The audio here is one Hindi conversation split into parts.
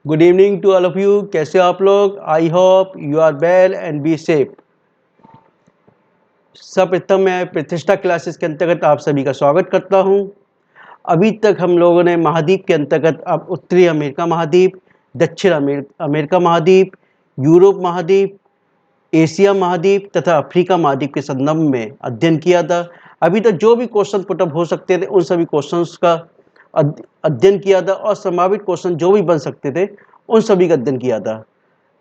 Good evening to all of you. कैसे हो आप लोग? I hope you are well and be safe. सर्वप्रथम मैं प्रतिष्ठा क्लासेस के अंतर्गत आप सभी का स्वागत करता हूं। अभी तक हम लोगों ने महाद्वीप के अंतर्गत अब उत्तरी अमेरिका महाद्वीप, दक्षिण अमेरिका महाद्वीप, यूरोप महाद्वीप, एशिया महाद्वीप तथा अफ्रीका महाद्वीप के संदर्भ में अध्ययन किया था। अभी तक जो भी क्वेश्चन पुटअप हो सकते थे उन सभी क्वेश्चंस का अध्ययन किया था और संभावित क्वेश्चन जो भी बन सकते थे उन सभी का अध्ययन किया था।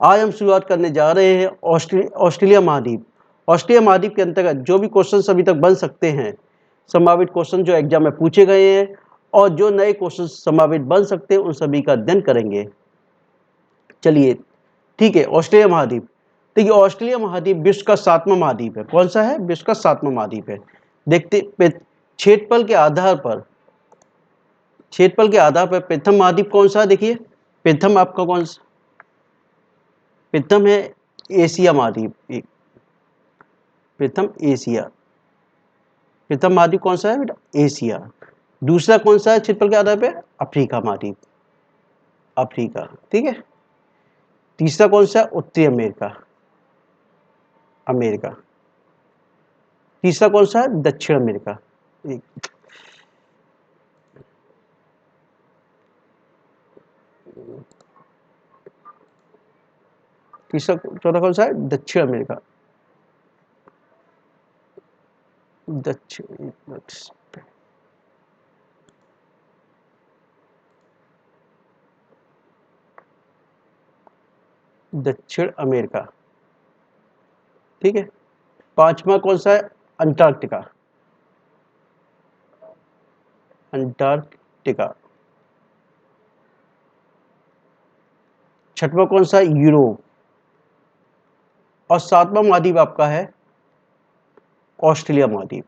आज हम शुरुआत करने जा रहे हैं ऑस्ट्रेलिया महाद्वीप। ऑस्ट्रेलिया महाद्वीप के अंतर्गत जो भी क्वेश्चन अभी तक बन सकते हैं, संभावित क्वेश्चन जो एग्जाम में पूछे गए हैं और जो नए क्वेश्चन संभावित बन सकते हैं उन सभी का अध्ययन करेंगे। चलिए ठीक है। ऑस्ट्रेलिया महाद्वीप, देखिए ऑस्ट्रेलिया महाद्वीप विश्व का 7वां महाद्वीप है। कौन सा है? विश्व का 7वां महाद्वीप है। देखते क्षेत्रफल के आधार पर प्रथम महाद्वीप कौन सा है? देखिए प्रथम आपका कौन सा? प्रथम है एशिया महाद्वीप। प्रथम एशिया। प्रथम महाद्वीप कौन सा है बेटा? एशिया। दूसरा कौन सा है क्षेत्रफल के आधार पे? अफ्रीका महाद्वीप, अफ्रीका। ठीक है। तीसरा कौन सा है? उत्तरी अमेरिका, अमेरिका। तीसरा कौन सा है? दक्षिण अमेरिका। तीसरा चौथा कौन सा है? दक्षिण अमेरिका, दक्षिण दक्षिण अमेरिका। ठीक है। पांचवा कौन सा है? Antarctica, Antarctica. छठवां कौन सा है? यूरोप। और सातवां महाद्वीप आपका है ऑस्ट्रेलिया महाद्वीप।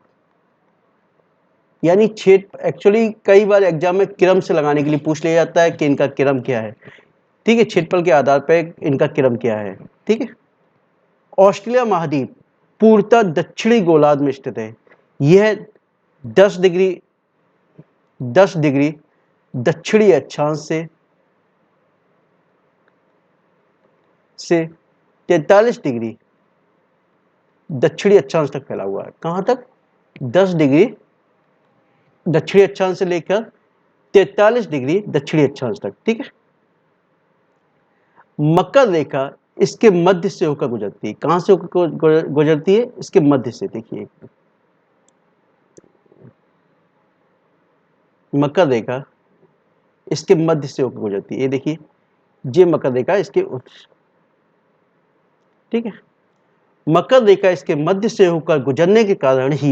यानी क्षेत्र एक्चुअली कई बार एग्जाम में क्रम से लगाने के लिए पूछ लिया जाता है कि इनका क्रम क्या है। ठीक है, क्षेत्रफल के आधार पर इनका क्रम क्या है। ठीक है। ऑस्ट्रेलिया महाद्वीप पूर्णतः दक्षिणी गोलार्ध में स्थित है। यह 10 डिग्री दक्षिणी अक्षांश से 43 डिग्री दक्षिणी अक्षांश तक फैला हुआ है। कहां तक? 10 डिग्री दक्षिणी अक्षांश से लेकर 43 डिग्री दक्षिणी अक्षांश तक। ठीक है। मकर रेखा इसके मध्य से होकर गुजरती है। कहां से होकर गुजरती है? इसके मध्य से। देखिए मकर रेखा इसके मध्य से होकर गुजरती है। ये देखिए, ये मकर रेखा इसके ठीक है। मकर रेखा इसके मध्य से होकर गुजरने के कारण ही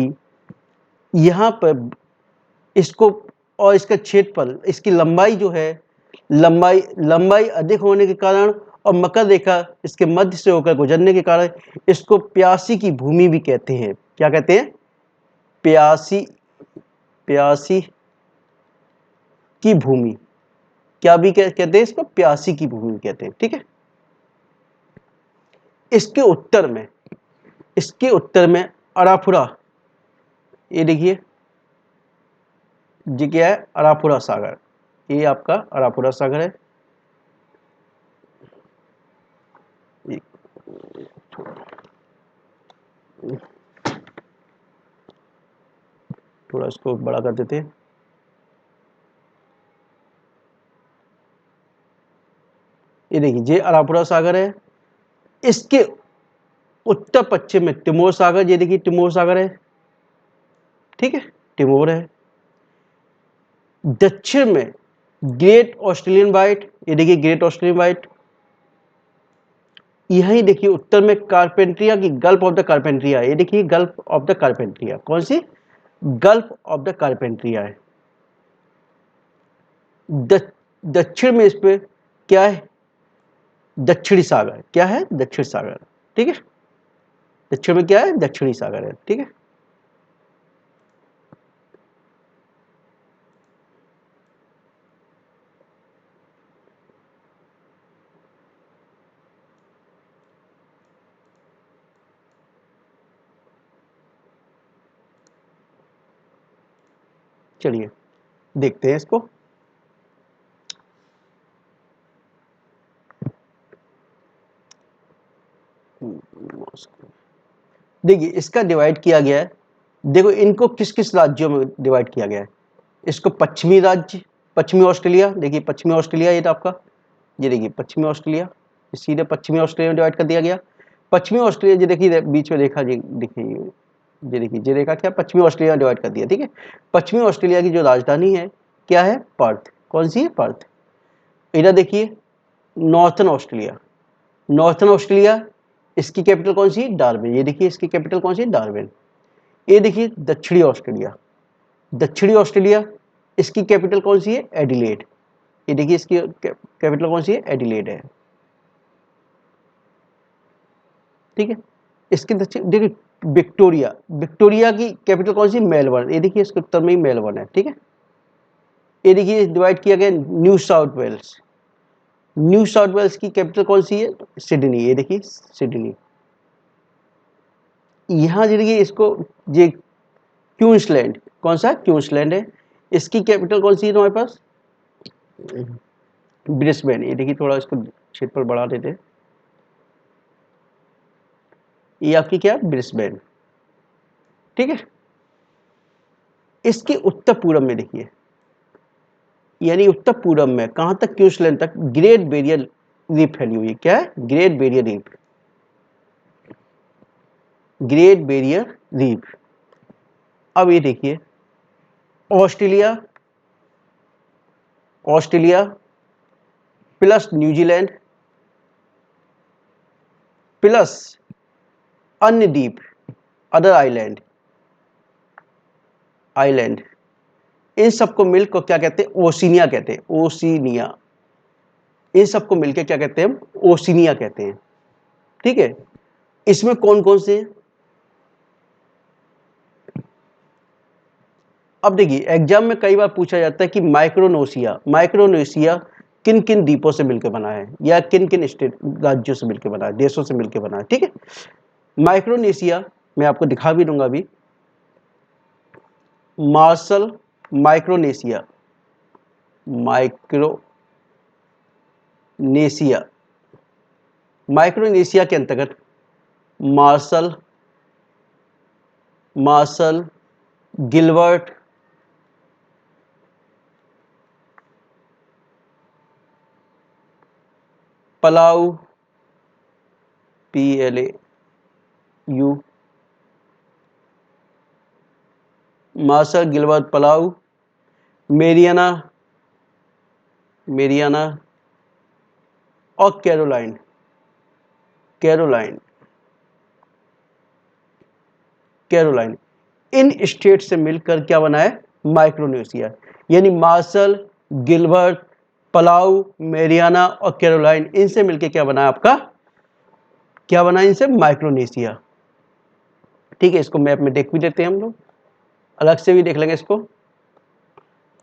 यहां पर इसको और इसका क्षेत्रफल, इसकी लंबाई जो है, लंबाई अधिक होने के कारण और मकर रेखा इसके मध्य से होकर गुजरने के कारण इसको प्यासी की भूमि भी कहते हैं। क्या कहते हैं? प्यासी की भूमि। क्या भी कहते हैं इसको? प्यासी की भूमि कहते हैं। ठीक है। इसके उत्तर में अराफुरा। ये देखिए, ये क्या है? अराफुरा सागर। ये आपका अराफुरा सागर है। थोड़ा इसको बड़ा कर देते हैं। ये देखिए, ये अराफुरा सागर है। इसके उत्तर पश्चिम में तिमोर सागर। ये देखिए तिमोर सागर है। ठीक है, तिमोर है। दक्षिण में ग्रेट ऑस्ट्रेलियन व्हाइट। ये देखिए ग्रेट ऑस्ट्रेलियन व्हाइट। यही देखिए उत्तर में कारपेंट्रिया की गल्फ ऑफ द कारपेंट्रिया। ये देखिए गल्फ ऑफ द कारपेंट्रिया। कौन सी? गल्फ ऑफ द कारपेंट्रिया है। दक्षिण में इस पे क्या है? दक्षिणी सागर। क्या है? दक्षिण सागर। ठीक है। दक्षिण में क्या है? दक्षिणी सागर है। ठीक है। चलिए देखते हैं इसको। देखिए इसका डिवाइड किया गया है, देखो इनको किस किस राज्यों में डिवाइड किया गया है। इसको पश्चिमी राज्य, पश्चिमी ऑस्ट्रेलिया, देखिए पश्चिमी ऑस्ट्रेलिया ये तो आपका, ये देखिए पश्चिमी ऑस्ट्रेलिया, सीधे पश्चिमी ऑस्ट्रेलिया में डिवाइड कर दिया गया। पश्चिमी ऑस्ट्रेलिया ये देखिए बीच में रेखा, देखिए ये देखिए ये रेखा क्या, पश्चिमी ऑस्ट्रेलिया में डिवाइड कर दिया। ठीक है, पश्चिमी ऑस्ट्रेलिया की जो राजधानी है क्या है, पर्थ। कौन सी है, पर्थ। इधर देखिए नॉर्थन ऑस्ट्रेलिया, नॉर्थन ऑस्ट्रेलिया इसकी कैपिटल कौन सी, डार्विन। ये देखिए इसकी कैपिटल कौन सी, डार्विन। ये देखिए दक्षिणी ऑस्ट्रेलिया, दक्षिणी ऑस्ट्रेलिया इसकी कैपिटल कौन सी है, एडिलेड। ये देखिए इसकी कैपिटल कौन सी है, एडिलेड है। ठीक है, इसके दक्षिण देखिए विक्टोरिया, विक्टोरिया की कैपिटल कौन सी, मेलबर्न। ये देखिए इसके उत्तर में ही मेलबर्न है। ठीक है, ये देखिए डिवाइड किया गया New South Wales, New South Wales की कैपिटल कौन सी है, सिडनी। ये देखिए सिडनी। यहाँ देखिए इसको ये क्यूंसलैंड, कौन सा, क्यूंसलैंड है, इसकी कैपिटल कौन सी है हमारे पास, ब्रिस्बेन। ये देखिए थोड़ा इसको क्षेत्रफल बढ़ा देते हैं, ये आपकी क्या, ब्रिस्बेन। ठीक है, इसके उत्तर पूर्व में देखिए, यानी उत्तर पूर्व में कहां तक, क्यूंसलैंड तक ग्रेट बैरियर रीफ फैली हुई है। क्या है, great barrier reef, great barrier reef. अब ये देखिए Australia, Australia plus New Zealand plus अन्य द्वीप, अदर आइलैंड, आइलैंड, इन सबको मिलकर क्या कहते हैं, ओशिनिया कहते हैं, ओशिनिया। इन सबको मिलकर क्या कहते हैं, हम ओशिनिया कहते हैं। ठीक है, इसमें कौन कौन से हैं, अब देखिए एग्जाम में कई बार पूछा जाता है कि माइक्रोनेशिया, माइक्रोनेशिया किन किन द्वीपों से मिलकर बना है, या किन किन स्टेट, राज्यों से मिलकर बना है, देशों से मिलकर बना है। ठीक है, माइक्रोनेशिया मैं आपको दिखा भी दूंगा अभी, मार्शल, माइक्रोनेशिया, माइक्रोनेशिया, माइक्रोनेशिया के अंतर्गत Marshall, Marshall, Gilbert, Palau, PLAU, Marshall, Gilbert, Palau, Mariana, Mariana और कैरोलाइन, कैरोलाइन, कैरोलाइन, इन स्टेट से मिलकर क्या बना है, माइक्रोनेशिया। यानी मार्शल, गिलबर्ट, पलाऊ, मेरियाना और कैरोलाइन, इनसे मिलकर क्या बना है आपका, क्या बना है इनसे, माइक्रोनेशिया। ठीक है, इसको मैप में देख भी देते हैं हम लोग, अलग से भी देख लेंगे इसको।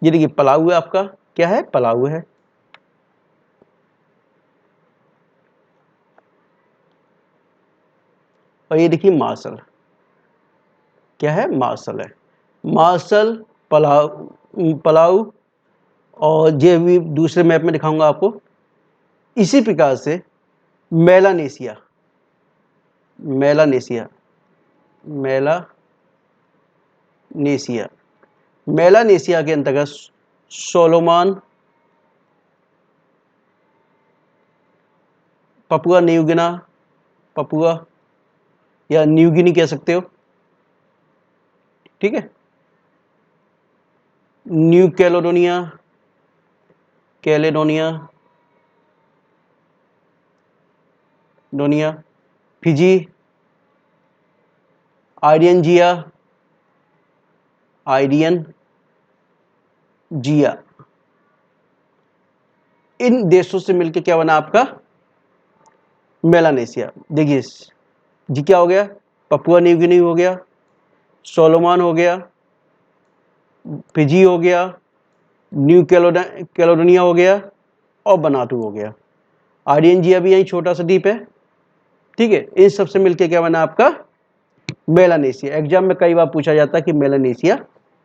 ये देखिए पलाऊ है आपका, क्या है, पलाऊ है। और ये देखिए मार्शल, क्या है, मार्शल है, मार्शल, पलाऊ, पलाऊ, और ये भी दूसरे मैप में दिखाऊंगा आपको। इसी प्रकार से मेलानेशिया, मेलानेशिया, मेलानेशिया, मेलानेशिया के अंतर्गत सोलोमन, पपुआ न्यू गिना, पपुआ या न्यू गिनी कह सकते हो। ठीक है, न्यू कैलेडोनिया, कैलेडोनिया, डोनिया, फिजी, आइडियन जिया, आइडियन जिया, इन देशों से मिलकर क्या बना आपका, मेलानेशिया। देखिए जी क्या हो गया, पपुआ न्यू गिनी हो गया, सोलोमन हो गया, फिजी हो गया, न्यू कैलेडोनिया हो गया और बनातू हो गया। आइडियन जिया भी यही छोटा सा द्वीप है। ठीक है, इन सब से मिलकर क्या बना आपका, मेलानेशिया। एग्जाम में कई बार पूछा जाता है कि मेलानेशिया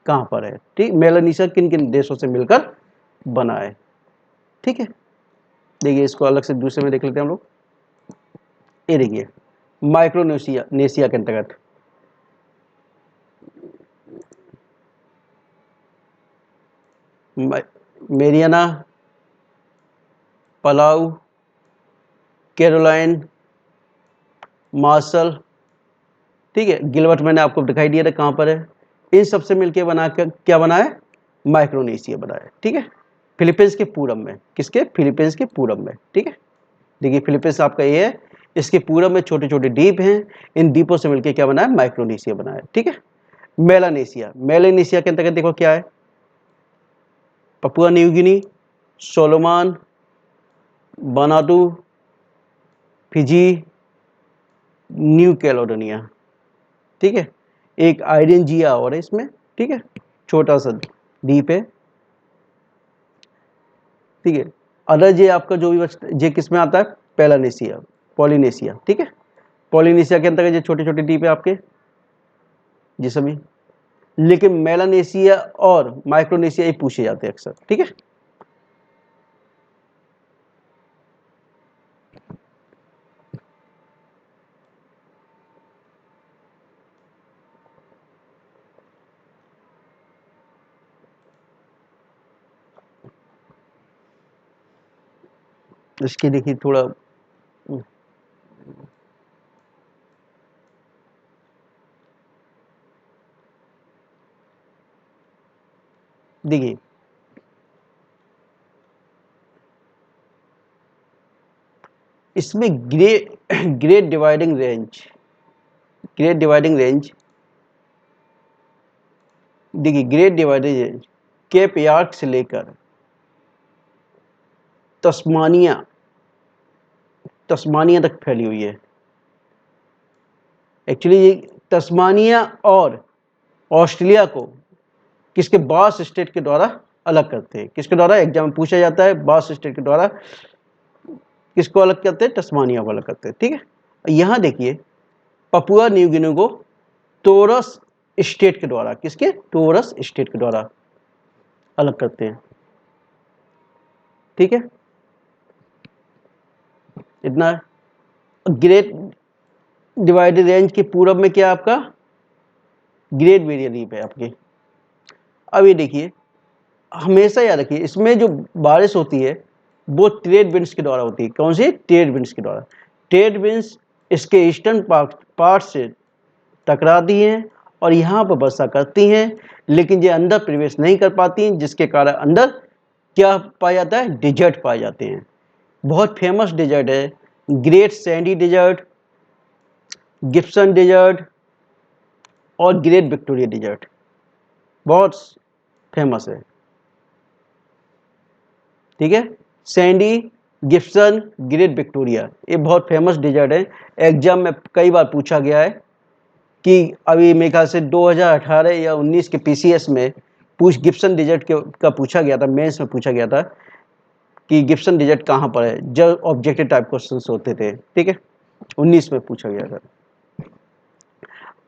कहां पर है। ठीक, मेलानेशिया किन किन देशों से मिलकर बना है। ठीक है, देखिए इसको अलग से दूसरे में देख लेते हैं हम लोग। ये देखिए माइक्रोनेशिया नेशिया के अंतर्गत। मेरियाना, पलाउ, कैरोलाइन, मार्शल, ठीक है। गिलबर्ट मैंने आपको दिखाई दिया था कहाँ पर है। इन सबसे मिलके बना कर क्या बना है, माइक्रोनेशिया बना है, ठीक है। फिलीपींस के पूरब में, किसके, फिलीपींस के पूरब में, ठीक है। देखिए फिलीपींस आपका ये है, इसके पूरब में छोटे छोटे द्वीप हैं, इन द्वीपों से मिलके क्या बना है, माइक्रोनेशिया बना है, ठीक है। मेलानेशिया, मेलानेशिया के अंतर्गत देखो क्या है, Papua New Guinea, Solomon, Vanuatu, Fiji, New Caledonia, ठीक है। एक आइडेंजिया और है इसमें, ठीक है, छोटा सा द्वीप है, ठीक है। अदर जे आपका जो भी बचता जे किस में आता है, पेलानेशिया, पॉलिनेशिया, ठीक है। पॉलिनेशिया के अंतर्गत ये छोटे छोटे द्वीप है आपके, ये सभी। लेकिन मेलानेशिया और माइक्रोनेशिया ये पूछे जाते हैं अक्सर, ठीक है। इसकी देखिए थोड़ा, देखिए इसमें Great Dividing Range, Great Dividing Range, देखिए Great Dividing Range Cape York से लेकर तस्मानिया, तस्मानिया तक फैली हुई है। एक्चुअली ये तस्मानिया और ऑस्ट्रेलिया को किसके, बास स्टेट के द्वारा अलग करते हैं, किसके द्वारा, एग्जाम में पूछा जाता है, बास स्टेट के द्वारा किसको अलग करते हैं, तस्मानिया को अलग करते हैं, ठीक है। यहां देखिए पपुआ न्यू गिनी को टोरस स्टेट के द्वारा, किसके, टोरस स्टेट के द्वारा अलग करते हैं, ठीक है। इतना ग्रेट डिवाइडेड रेंज के पूरब में क्या आपका, ग्रेट बैरियर रीफ है आपकी। अब ये देखिए, हमेशा याद रखिए इसमें जो बारिश होती है वो ट्रेड विंड्स के द्वारा होती है। कौन सी, ट्रेड विंड्स के द्वारा। ट्रेड विंड्स इसके ईस्टर्न पार्ट से टकराती हैं और यहाँ पर वर्षा करती हैं, लेकिन ये अंदर प्रवेश नहीं कर पाती, जिसके कारण अंदर क्या पाया जाता है, डिजर्ट पाए जाते हैं। बहुत फेमस डिजर्ट है Great Sandy Desert, Gibson Desert और ग्रेट विक्टोरिया डिजर्ट, बहुत फेमस है, ठीक है। सैंडी, गिब्सन, ग्रेट विक्टोरिया, ये बहुत फेमस डिजर्ट है। एग्जाम में कई बार पूछा गया है कि अभी मेरे ख्याल से 2018 या 19 के पीसीएस में गिब्सन डिजर्ट का पूछा गया था, मेंस में पूछा गया था कि गिब्सन डिजर्ट कहाँ पर है, जब ऑब्जेक्टिव टाइप क्वेश्चंस होते थे, ठीक है। 19 में पूछा गया था।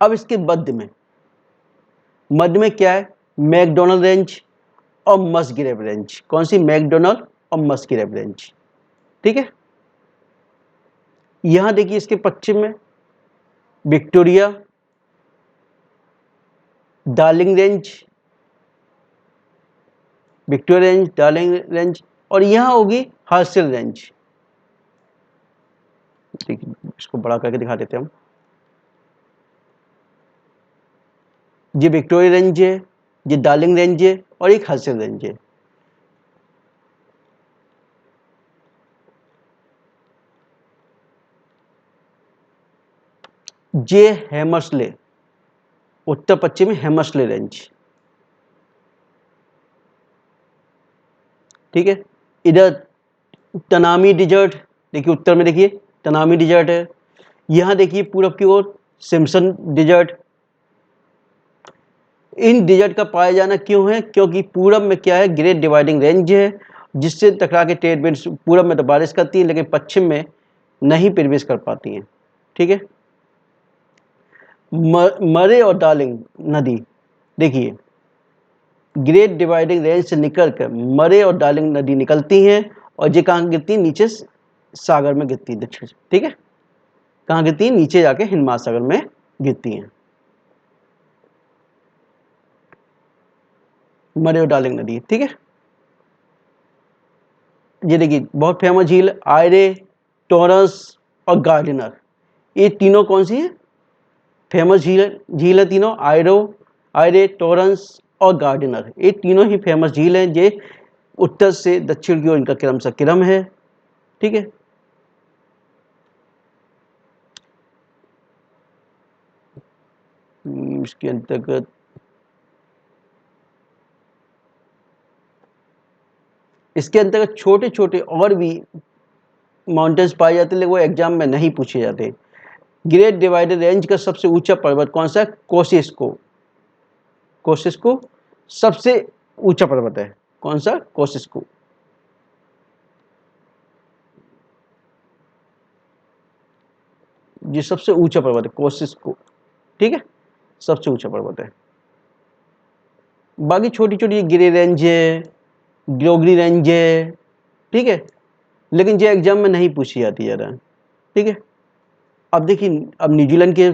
अब इसके मध्य में क्या है, मैकडोनल्ड रेंज और मस्गिरेव रेंज। कौन सी, मैकडोनल्ड और मस्गिरेव रेंज, ठीक है। यहां देखिए इसके पश्चिम में Victoria, darling range, Victoria range, darling range, और यहां होगी हर्सिल रेंज। ठीक है, इसको बड़ा करके दिखा देते हैं हम। ये विक्टोरिया रेंज है, ये डार्लिंग रेंज है और एक हर्सिल रेंज है। ये हैमर्सले, उत्तर पश्चिमी हैमर्सले रेंज, ठीक है। इधर तनामी डिजर्ट, देखिए उत्तर में देखिए तनामी डिजर्ट है। यहां देखिए पूरब की ओर सिम्पसन डिजर्ट। इन डिजर्ट का पाया जाना क्यों है, क्योंकि पूरब में क्या है, ग्रेट डिवाइडिंग रेंज है, जिससे टकरा के ट्रेड विंड्स पूरब में तो बारिश करती है लेकिन पश्चिम में नहीं प्रवेश कर पाती हैं, ठीक है। मरे और डार्लिंग नदी, देखिए ग्रेट डिवाइडिंग रेंज से निकलकर मरे और डार्लिंग नदी निकलती हैं और ये कहाँ गिरती है, नीचे सागर में गिरती है, दक्षिण, ठीक है। कहाँ गिरती हैं? नीचे जाके हिंद महासागर में गिरती हैं। मरे और डार्लिंग नदी, ठीक है। ये देखिए बहुत फेमस झील आयरे, टॉरस और गार्डिनर, ये तीनों कौन सी है? फेमस झील है तीनों, आयरे, टॉरस और गार्डिनर, ये तीनों ही फेमस झील हैं। ये उत्तर से दक्षिण की ओर इनका क्रमशः क्रम है, ठीक है। इसके अंतर्गत छोटे छोटे और भी माउंटेन्स पाए जाते हैं, लेकिन वो एग्जाम में नहीं पूछे जाते। ग्रेट डिवाइडर रेंज का सबसे ऊंचा पर्वत कौन सा है? कोसिस्को सबसे ऊंचा पर्वत है। कौन सा? कोसिस्को। ये सबसे ऊंचा पर्वत है कोसिस्को, ठीक है, सबसे ऊंचा पर्वत है। बाकी छोटी छोटी गिरे रेंज है, ग्लोगरी रेंज है, ठीक है, लेकिन ये एग्जाम में नहीं पूछी जाती ज़्यादा, ठीक है। अब देखिए, अब न्यूजीलैंड के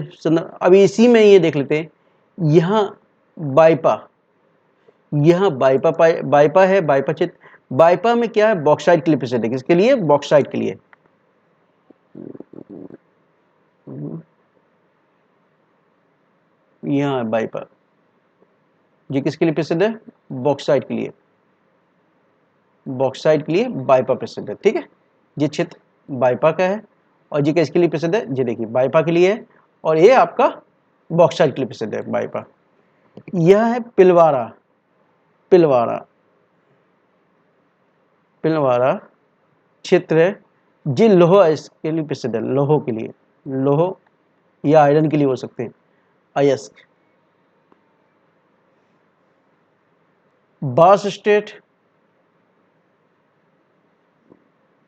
अभी इसी में ये देख लेते हैं। यहाँ बाइपा, यहाँ बाइपा है, बाइपा क्षेत्र। बाइपा में क्या है? बॉक्साइट के लिए प्रसिद्ध है। किसके लिए? बॉक्साइट के लिए। यहाँ है बाइपा, ये किसके लिए प्रसिद्ध है? बॉक्साइट के लिए। बॉक्साइट के लिए बाइपा प्रसिद्ध है, ठीक है। ये क्षेत्र बाइपा का है। और ये किसके लिए प्रसिद्ध है? ये देखिए बाइपा के लिए है, और ये आपका बॉक्साइट के लिए प्रसिद्ध है, बाइपा। यह है पिलवारा, पिलवारा, पिलवारा क्षेत्र है, जी लोह इसके लिए प्रसिद्ध है, लोहो के लिए, लोहो या आयरन के लिए हो सकते हैं, अयस्क। बास स्टेट,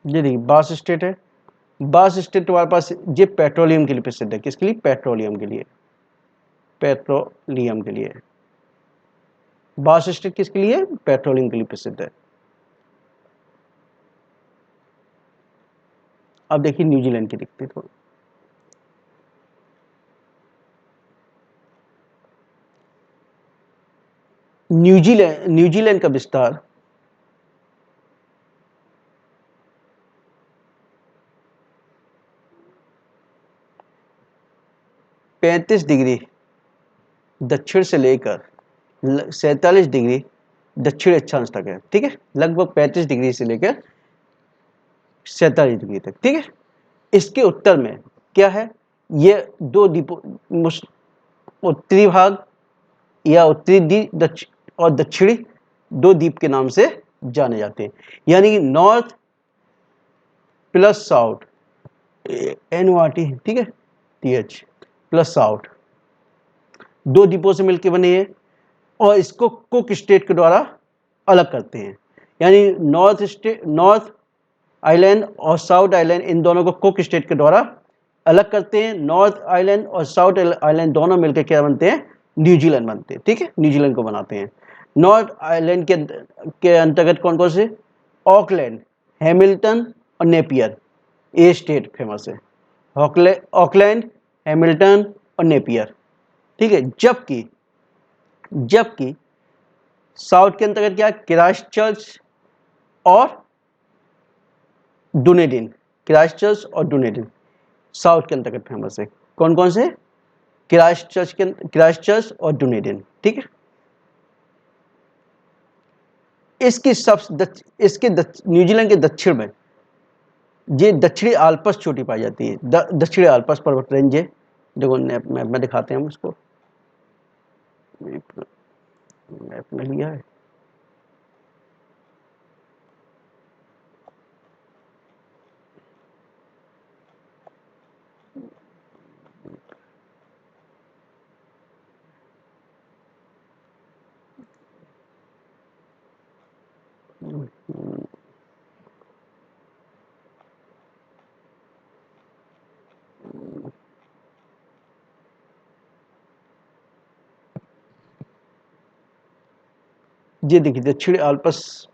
ये देखिए बास स्टेट है। बास स्टेट तुम्हारे पास ये पेट्रोलियम के लिए प्रसिद्ध है। किसके लिए? पेट्रोलियम के लिए, पेट्रोलियम के लिए। बास स्टेट किसके लिए? पेट्रोलियम के लिए प्रसिद्ध है। अब देखिए न्यूजीलैंड की दिखते थोड़ा। न्यूजीलैंड का विस्तार 35 डिग्री दक्षिण से लेकर 47 डिग्री दक्षिण अक्षांश तक है, ठीक है। लगभग 35 डिग्री से लेकर 47 डिग्री तक, ठीक है। इसके उत्तर में क्या है? ये दो द्वीपों, उत्तरी भाग या उत्तरी द्वीप और दक्षिणी दो द्वीप के नाम से जाने जाते हैं। यानी कि नॉर्थ प्लस साउथ, NORT, ठीक है, TH प्लस साउथ, दो द्वीपों से मिलकर बने हैं, और इसको कुक स्टेट के द्वारा अलग करते हैं। यानी नॉर्थ आइलैंड और साउथ आइलैंड, इन दोनों को कुक स्टेट के द्वारा अलग करते हैं। नॉर्थ आइलैंड और साउथ आइलैंड दोनों मिलकर क्या बनते हैं? न्यूजीलैंड बनते हैं, ठीक है, न्यूजीलैंड को बनाते हैं। नॉर्थ आइलैंड के अंतर्गत कौन कौन से? ऑकलैंड, हैमिल्टन और नेपियर, ये स्टेट फेमस है। ऑकलैंड, हैमिल्टन और नेपियर, ठीक है। जबकि साउथ के अंतर्गत क्या? क्राइस्टचर्च और डुनेडिन, क्राइस्टचर्च और डुनेडिन साउथ के अंतर्गत फेमस है। कौन कौन से? क्राइस्टचर्च और डुनेडिन, ठीक है। न्यूजीलैंड के दक्षिण में ये दक्षिणी आल्पस चोटी पाई जाती है। दक्षिणी आल्पस पर्वत रेंज है, देखो मैप में दिखाते हैं हम इसको। मैप में लिया है। ये देखिए दक्षिणी आल्पस,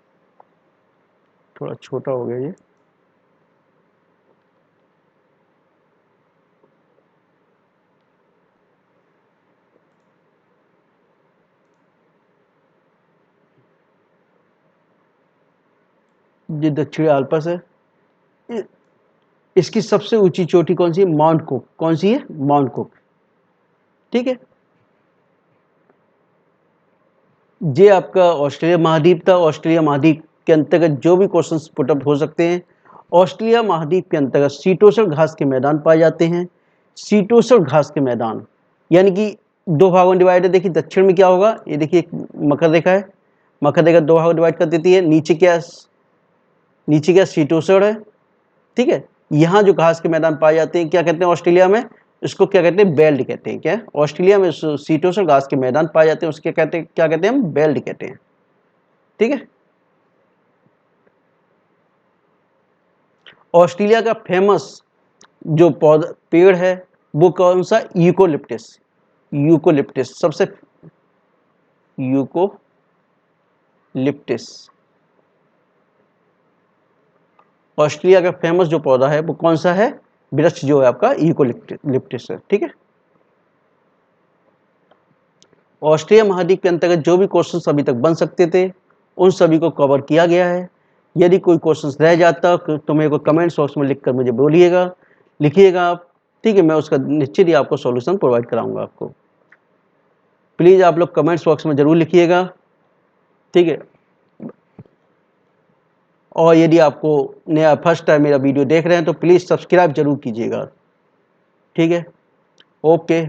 थोड़ा छोटा हो गया ये। जो दक्षिणी आल्प्स है। इसकी सबसे ऊंची चोटी कौन सी है? Mount cook. कौन सी है? Mount cook. ठीक है, ये आपका ऑस्ट्रेलिया महाद्वीप था। ऑस्ट्रेलिया महाद्वीप के अंतर्गत जो भी क्वेश्चंस पुटअप हो सकते हैं। ऑस्ट्रेलिया महाद्वीप के अंतर्गत शीतोष्ण घास के मैदान पाए जाते हैं। शीतोष्ण घास के मैदान यानी कि दो भागों में डिवाइड है। देखिए दक्षिण में क्या होगा, ये देखिए एक मकर रेखा है, मकर रेखा दो भागों में डिवाइड कर देती है। नीचे क्या शीतोष्ण है। ठीक है, यहाँ जो घास के मैदान पाए जाते हैं क्या कहते हैं ऑस्ट्रेलिया में? इसको क्या कहते हैं? बेल्ट कहते हैं। क्या? ऑस्ट्रेलिया में शीतोष्ण घास के मैदान पाए जाते हैं, उसके कहते हैं, क्या कहते हैं हम? बेल्ट कहते हैं। ठीक है, ऑस्ट्रेलिया का फेमस जो पौधा पेड़ है वो कौन सा? यूकोलिप्टस। यूकोलिप्टस सबसे यूकोलिप्टस ऑस्ट्रेलिया का फेमस जो पौधा है वो कौन सा है? वृक्ष जो है आपका यूकोलिप्टस है। ठीक है, ऑस्ट्रेलिया महाद्वीप के अंतर्गत जो भी क्वेश्चन अभी तक बन सकते थे उन सभी को कवर किया गया है। यदि कोई क्वेश्चन रह जाता तो मेरे को कमेंट बॉक्स में लिखकर मुझे बोलिएगा, लिखिएगा आप। ठीक है, मैं उसका निश्चित ही आपको सॉल्यूशन प्रोवाइड कराऊंगा आपको। प्लीज़ आप लोग कमेंट्स बॉक्स में ज़रूर लिखिएगा। ठीक है, और यदि आपको नया फर्स्ट टाइम मेरा वीडियो देख रहे हैं तो प्लीज़ सब्सक्राइब जरूर कीजिएगा। ठीक है, ओके,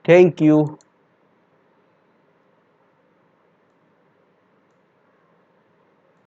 थैंक यू।